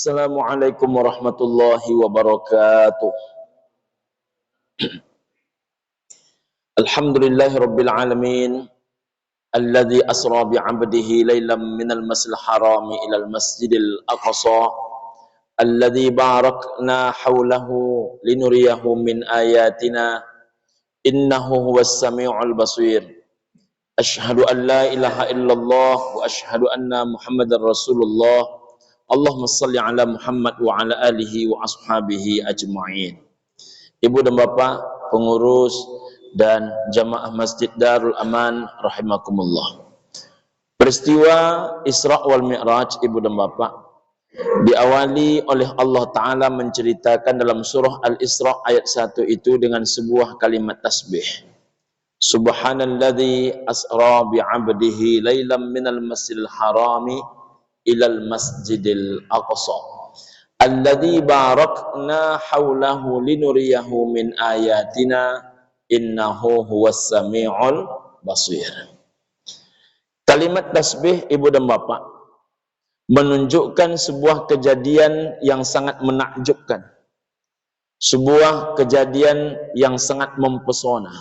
Assalamualaikum warahmatullahi wabarakatuh. Alhamdulillahi rabbil alamin. Alladhi asra bi'abdihi laylam minal masjidil harami ilal masjidil aqsa. Alladhi barakna hawlahu linuriyahu min ayatina. Innahu huwas sami'ul basir. Ashhadu an la ilaha illallah wa ashhadu anna Muhammadar Rasulullah. Allahumma salli ala Muhammad wa ala alihi wa ashabihi ajma'in. Ibu dan bapak, pengurus dan jamaah Masjid Darul Aman rahimakumullah. Peristiwa Isra wal Mi'raj, ibu dan bapak, diawali oleh Allah Ta'ala menceritakan dalam surah Al-Isra ayat 1 itu dengan sebuah kalimat tasbih. Subhanalladzi asra bi'abdihi laylam minal masjidil harami ilal masjidil aqsa alladzi barakna hawlahu linuriyahu min ayatina innahu huwas sami'ul basir. Kalimat tasbih, ibu dan bapak, menunjukkan sebuah kejadian yang sangat menakjubkan, sebuah kejadian yang sangat mempesona,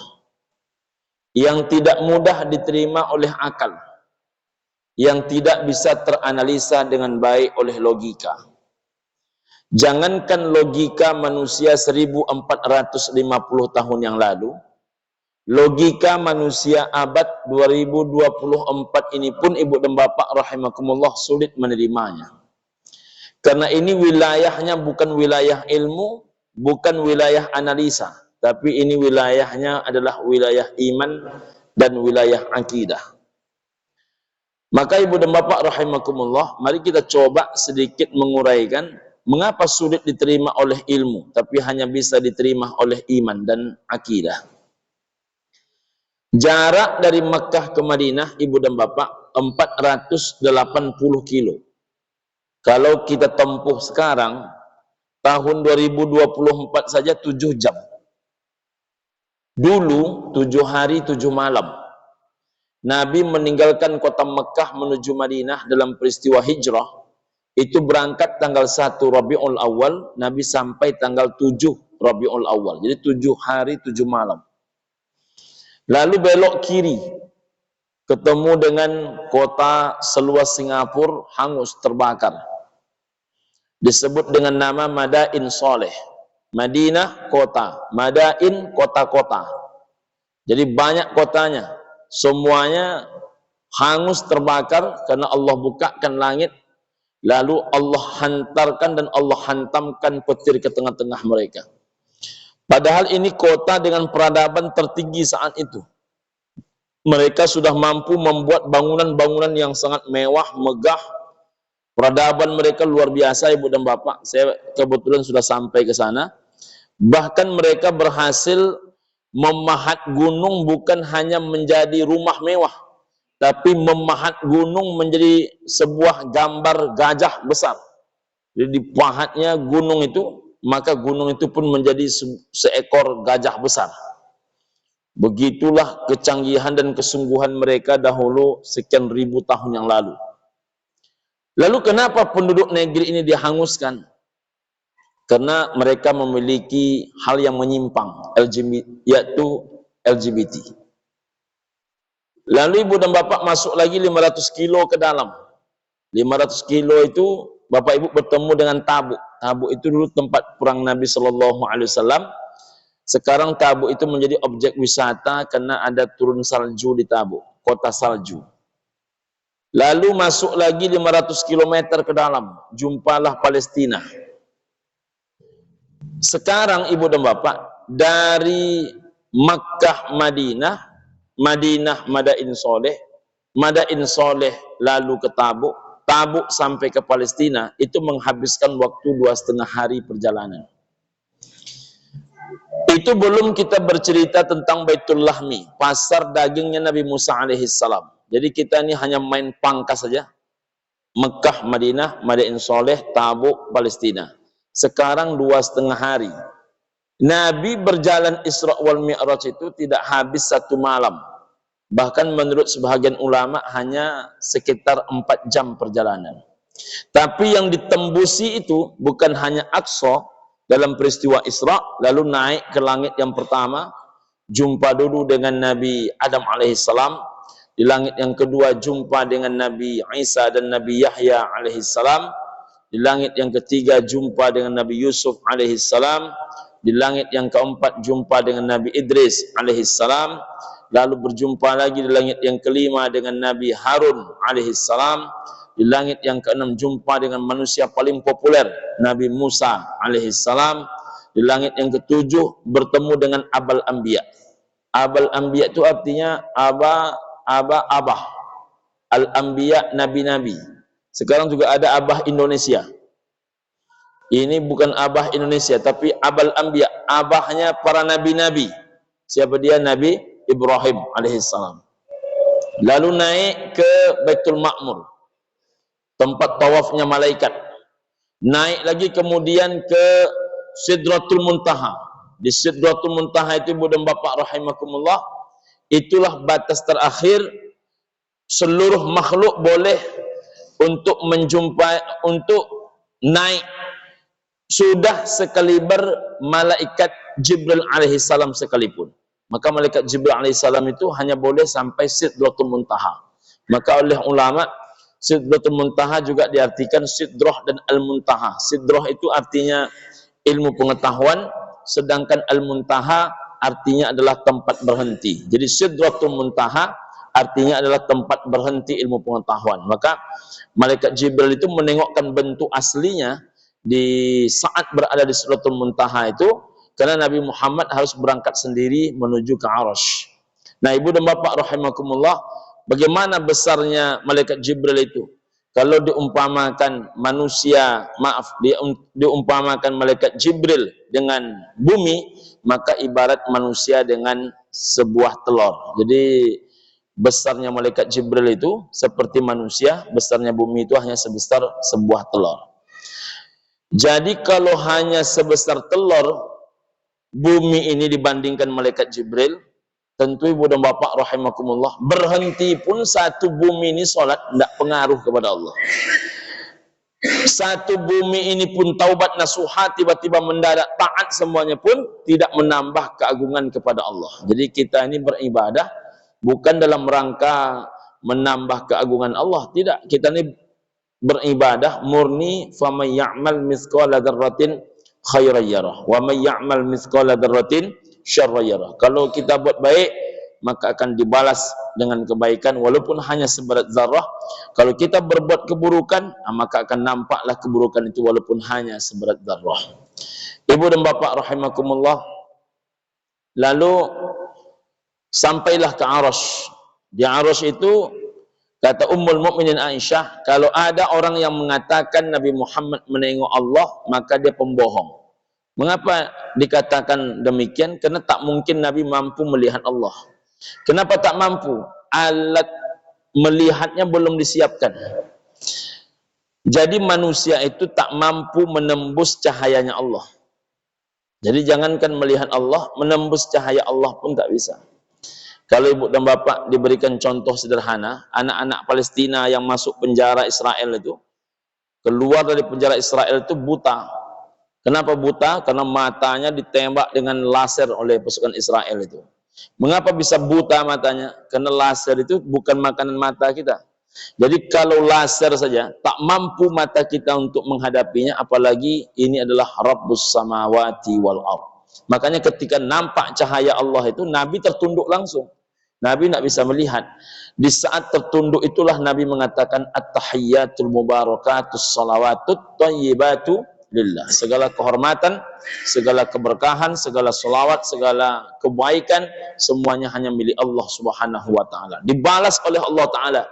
yang tidak mudah diterima oleh akal, yang tidak bisa teranalisa dengan baik oleh logika. Jangankan logika manusia 1450 tahun yang lalu, logika manusia abad 2024 ini pun, ibu dan bapak rahimakumullah, sulit menerimanya. Karena ini wilayahnya bukan wilayah ilmu, bukan wilayah analisa, tapi ini wilayahnya adalah wilayah iman dan wilayah akidah. Maka ibu dan bapak rahimakumullah, mari kita coba sedikit menguraikan mengapa sulit diterima oleh ilmu, tapi hanya bisa diterima oleh iman dan akidah. Jarak dari Makkah ke Madinah, ibu dan bapak, 480 kilo. Kalau kita tempuh sekarang, tahun 2024 saja 7 jam. Dulu 7 hari 7 malam. Nabi meninggalkan kota Mekah menuju Madinah dalam peristiwa hijrah. Itu berangkat tanggal 1 Rabiul Awal, Nabi sampai tanggal 7 Rabiul Awal. Jadi 7 hari 7 malam. Lalu belok kiri, ketemu dengan kota seluas Singapura, hangus, terbakar. Disebut dengan nama Madain Soleh. Madinah kota, Madain kota-kota. Jadi banyak kotanya. Semuanya hangus, terbakar karena Allah bukakan langit, lalu Allah hantarkan dan Allah hantamkan petir ke tengah-tengah mereka. Padahal ini kota dengan peradaban tertinggi saat itu. Mereka sudah mampu membuat bangunan-bangunan yang sangat mewah, megah. Peradaban mereka luar biasa, ibu dan bapak. Saya kebetulan sudah sampai ke sana. Bahkan mereka berhasil memahat gunung bukan hanya menjadi rumah mewah, tapi memahat gunung menjadi sebuah gambar gajah besar. Jadi dipahatnya gunung itu, maka gunung itu pun menjadi seekor gajah besar. Begitulah kecanggihan dan kesungguhan mereka dahulu sekian ribu tahun yang lalu. Lalu kenapa penduduk negeri ini dihanguskan? Karena mereka memiliki hal yang menyimpang, yaitu LGBT. Lalu ibu dan bapak masuk lagi 500 kilo ke dalam. 500 kilo itu bapak ibu bertemu dengan Tabuk. Tabuk itu dulu tempat perang Nabi SAW. Sekarang Tabuk itu menjadi objek wisata karena ada turun salju di Tabuk, kota salju. Lalu masuk lagi 500 km ke dalam, jumpalah Palestina. Sekarang ibu dan bapak, dari Makkah Madinah, Madinah Madain Soleh, Madain Soleh lalu ke Tabuk, Tabuk sampai ke Palestina, itu menghabiskan waktu 2,5 hari perjalanan. Itu belum kita bercerita tentang Baitul Lahmi, pasar dagingnya Nabi Musa alaihissalam. Jadi kita ini hanya main pangkas saja. Mekah, Madinah, Madain Soleh, Tabuk, Palestina. Sekarang 2,5 hari. Nabi berjalan Isra wal Mi'raj itu tidak habis 1 malam. Bahkan menurut sebahagian ulama hanya sekitar 4 jam perjalanan. Tapi yang ditembusi itu bukan hanya Aqsa dalam peristiwa Isra, lalu naik ke langit yang pertama, jumpa dulu dengan Nabi Adam alaihissalam. Di langit yang kedua jumpa dengan Nabi Isa dan Nabi Yahya alaihissalam. Di langit yang ketiga jumpa dengan Nabi Yusuf alaihissalam. Di langit yang keempat jumpa dengan Nabi Idris alaihissalam. Lalu berjumpa lagi di langit yang kelima dengan Nabi Harun alaihissalam. Di langit yang keenam jumpa dengan manusia paling populer, Nabi Musa alaihissalam. Di langit yang ketujuh bertemu dengan Abal Anbiya. Abal Anbiya itu artinya abah. Al-Anbiya, nabi-nabi. Sekarang juga ada abah Indonesia. Ini bukan abah Indonesia, tapi Abal Anbiya, abahnya para nabi-nabi. Siapa dia? Nabi Ibrahim alaihissalam. Lalu naik ke Baitul Ma'mur, tempat tawafnya malaikat. Naik lagi kemudian ke Sidratul Muntaha. Di Sidratul Muntaha itu ibu dan bapak rahimakumullah, itulah batas terakhir seluruh makhluk boleh untuk menjumpai, untuk naik, sudah sekaliber malaikat Jibril alaihissalam sekalipun. Maka malaikat Jibril alaihissalam itu hanya boleh sampai Sidratul Muntaha. Maka oleh ulama, Sidratul Muntaha juga diartikan Sidrah dan Al-Muntaha. Sidrah itu artinya ilmu pengetahuan, sedangkan Al-Muntaha artinya adalah tempat berhenti. Jadi Sidratul Muntaha artinya adalah tempat berhenti ilmu pengetahuan. Maka malaikat Jibril itu menengokkan bentuk aslinya di saat berada di Sidratul Muntaha itu, karena Nabi Muhammad harus berangkat sendiri menuju ke Arasy. Nah, ibu dan bapak rahimakumullah, bagaimana besarnya malaikat Jibril itu? Kalau diumpamakan manusia, diumpamakan malaikat Jibril dengan bumi, maka ibarat manusia dengan sebuah telur. Jadi besarnya malaikat Jibril itu seperti manusia, besarnya bumi itu hanya sebesar sebuah telur. Jadi kalau hanya sebesar telur bumi ini dibandingkan malaikat Jibril, tentu ibu dan bapak rahimakumullah, berhenti pun satu bumi ini sholat tidak pengaruh kepada Allah. Satu bumi ini pun taubat nasuha, tiba-tiba mendadak taat semuanya pun tidak menambah keagungan kepada Allah. Jadi kita ini beribadah bukan dalam rangka menambah keagungan Allah, tidak. Kita ini beribadah murni, faman ya'mal mithqala dzarratin khairan yarah wa may ya'mal mithqala dzarratin syarran yarah. Kalau kita buat baik, maka akan dibalas dengan kebaikan walaupun hanya seberat zarah. Kalau kita berbuat keburukan, maka akan nampaklah keburukan itu walaupun hanya seberat zarah. Ibu dan bapak rahimakumullah, lalu sampailah ke Arasy. Di Arasy itu, kata Ummul Mukminin Aisyah, kalau ada orang yang mengatakan Nabi Muhammad menengok Allah, maka dia pembohong. Mengapa dikatakan demikian? Karena tak mungkin Nabi mampu melihat Allah. Kenapa tak mampu? Alat melihatnya belum disiapkan. Jadi manusia itu tak mampu menembus cahayanya Allah. Jadi jangankan melihat Allah, menembus cahaya Allah pun tak bisa. Kalau ibu dan bapak diberikan contoh sederhana, anak-anak Palestina yang masuk penjara Israel itu, keluar dari penjara Israel itu buta. Kenapa buta? Karena matanya ditembak dengan laser oleh pasukan Israel itu. Mengapa bisa buta matanya? Karena laser itu bukan makanan mata kita. Jadi kalau laser saja tak mampu mata kita untuk menghadapinya, apalagi ini adalah Rabbus samawati wal ardh. Makanya ketika nampak cahaya Allah itu, Nabi tertunduk langsung. Nabi tidak bisa melihat. Di saat tertunduk itulah Nabi mengatakan at-tahiyyatul mubarakatus salawatut thayyibatu lillah. Segala kehormatan, segala keberkahan, segala selawat, segala kebaikan, semuanya hanya milik Allah Subhanahu wa taala. Dibalas oleh Allah taala.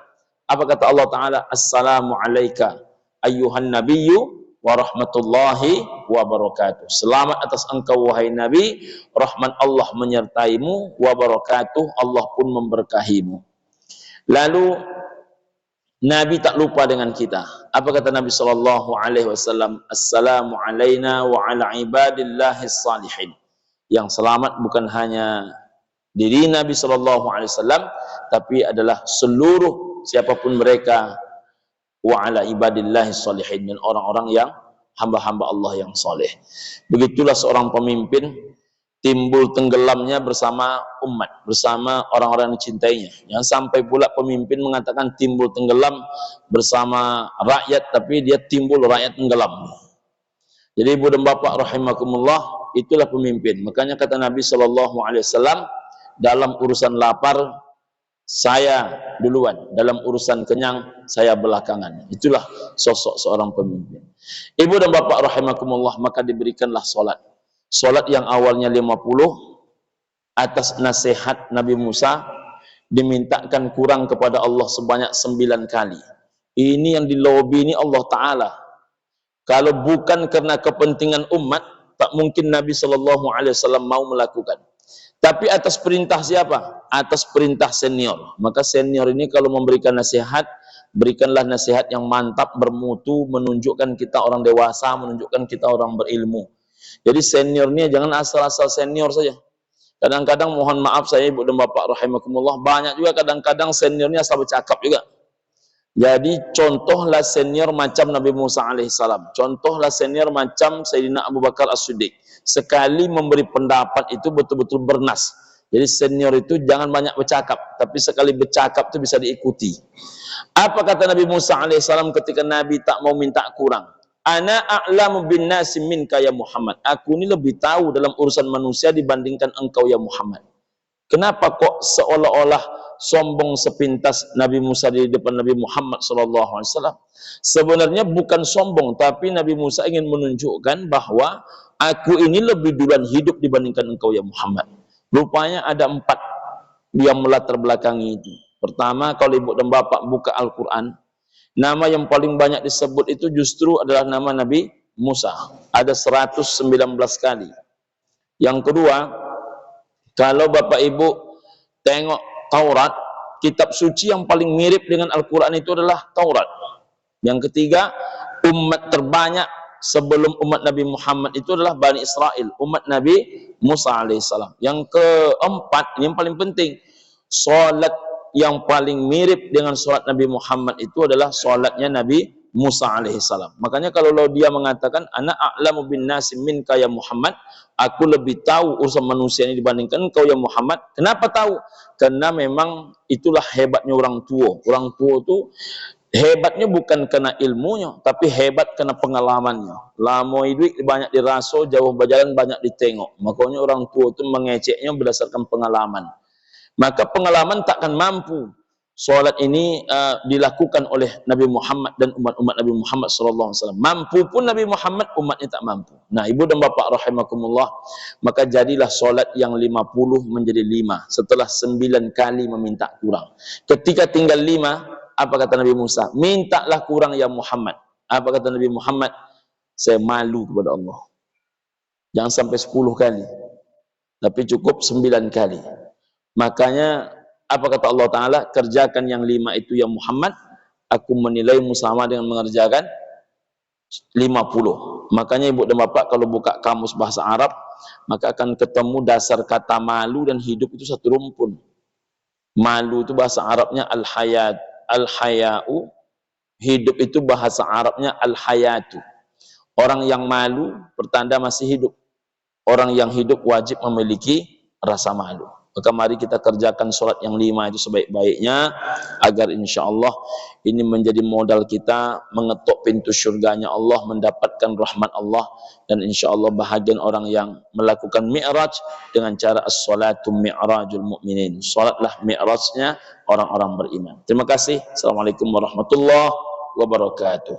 Apa kata Allah taala? Assalamu alayka ayyuhan nabiyyu wa rahmatullahi wa barakatuh. Selamat atas engkau wahai Nabi, rahmat Allah menyertaimu, wa barakatuh, Allah pun memberkahimu. Lalu Nabi tak lupa dengan kita. Apa kata Nabi sallallahu alaihi wasallam? Assalamu alaina wa ala ibadillahis salihin. Yang selamat bukan hanya diri Nabi sallallahu alaihi wasallam, tapi adalah seluruh siapapun mereka wa ala ibadillahi sholihin, dan orang-orang yang hamba-hamba Allah yang soleh. Begitulah seorang pemimpin timbul tenggelamnya bersama umat, bersama orang-orang yang dicintainya. Jangan sampai pula pemimpin mengatakan timbul tenggelam bersama rakyat, tapi dia timbul rakyat tenggelam. Jadi ibu dan bapak rahimakumullah, itulah pemimpin. Makanya kata Nabi SAW, dalam urusan lapar saya duluan, dalam urusan kenyang saya belakangan. Itulah sosok seorang pemimpin. Ibu dan bapak rahimakumullah, maka diberikanlah solat. Solat yang awalnya 50 atas nasihat Nabi Musa dimintakan kurang kepada Allah sebanyak 9 kali. Ini yang dilobi ini Allah Ta'ala. Kalau bukan karena kepentingan umat, tak mungkin Nabi SAW mau melakukan. Tapi atas perintah siapa? Atas perintah senior. Maka senior ini kalau memberikan nasihat, berikanlah nasihat yang mantap, bermutu, menunjukkan kita orang dewasa, menunjukkan kita orang berilmu. Jadi senior ini jangan asal-asal senior saja. Kadang-kadang mohon maaf saya ibu dan bapak rahimakumullah, banyak juga kadang-kadang seniornya asal bercakap juga. Jadi contohlah senior macam Nabi Musa alaihissalam, contohlah senior macam Sayyidina Abu Bakar As-Siddiq. Sekali memberi pendapat itu betul-betul bernas. Jadi senior itu jangan banyak bercakap, tapi sekali bercakap itu bisa diikuti. Apa kata Nabi Musa alaihissalam ketika Nabi tak mau minta kurang? Ana a'lamu bin nasi minka ya Muhammad. Aku ini lebih tahu dalam urusan manusia dibandingkan engkau ya Muhammad. Kenapa kok seolah-olah sombong sepintas Nabi Musa di depan Nabi Muhammad SAW? Sebenarnya bukan sombong, tapi Nabi Musa ingin menunjukkan bahwa aku ini lebih duluan hidup dibandingkan engkau ya Muhammad. Rupanya ada 4 yang melatar belakangi itu. Pertama, kalau ibu dan bapak buka Al-Quran, nama yang paling banyak disebut itu justru adalah nama Nabi Musa. Ada 119 kali. Yang kedua, kalau bapak ibu tengok Taurat, kitab suci yang paling mirip dengan Al-Quran itu adalah Taurat. Yang ketiga, umat terbanyak sebelum umat Nabi Muhammad itu adalah Bani Israel, umat Nabi Musa alaihissalam. Yang keempat, ini yang paling penting, salat yang paling mirip dengan salat Nabi Muhammad itu adalah salatnya Nabi Musa alaihissalam. Makanya kalau dia mengatakan ana a'lamu bin nasi minka ya Muhammad, aku lebih tahu urusan manusia ini dibandingkan engkau ya Muhammad. Kenapa tahu? Karena memang itulah hebatnya orang tua. Orang tua itu hebatnya bukan karena ilmunya, tapi hebat karena pengalamannya. Lama hidup banyak diraso, jauh berjalan banyak ditengok. Makanya orang tua itu mengeceknya berdasarkan pengalaman. Maka pengalaman takkan mampu. Solat ini dilakukan oleh Nabi Muhammad dan umat-umat Nabi Muhammad SAW. Mampu pun Nabi Muhammad, umatnya tak mampu. Nah, ibu dan bapak rahimakumullah, maka jadilah solat yang 50 menjadi 5. Setelah 9 kali meminta kurang. Ketika tinggal 5, apa kata Nabi Musa? Mintalah kurang ya Muhammad. Apa kata Nabi Muhammad? Saya malu kepada Allah. Jangan sampai 10 kali. Tapi cukup 9 kali. Makanya apa kata Allah Ta'ala? Kerjakan yang 5 itu ya Muhammad, aku menilaimu sama dengan mengerjakan 50. Makanya ibu dan bapak kalau buka kamus bahasa Arab, maka akan ketemu dasar kata malu dan hidup itu satu rumpun. Malu itu bahasa Arabnya al-hayat, al-haya'u. Hidup itu bahasa Arabnya al-hayatu. Orang yang malu pertanda masih hidup. Orang yang hidup wajib memiliki rasa malu. Maka mari kita kerjakan sholat yang 5 itu sebaik-baiknya, agar insya Allah ini menjadi modal kita mengetuk pintu surganya Allah, mendapatkan rahmat Allah, dan insya Allah bahagian orang yang melakukan mi'raj dengan cara as-salatu mi'rajul mu'minin. Sholatlah mi'rajnya orang-orang beriman. Terima kasih. Assalamualaikum warahmatullahi wabarakatuh.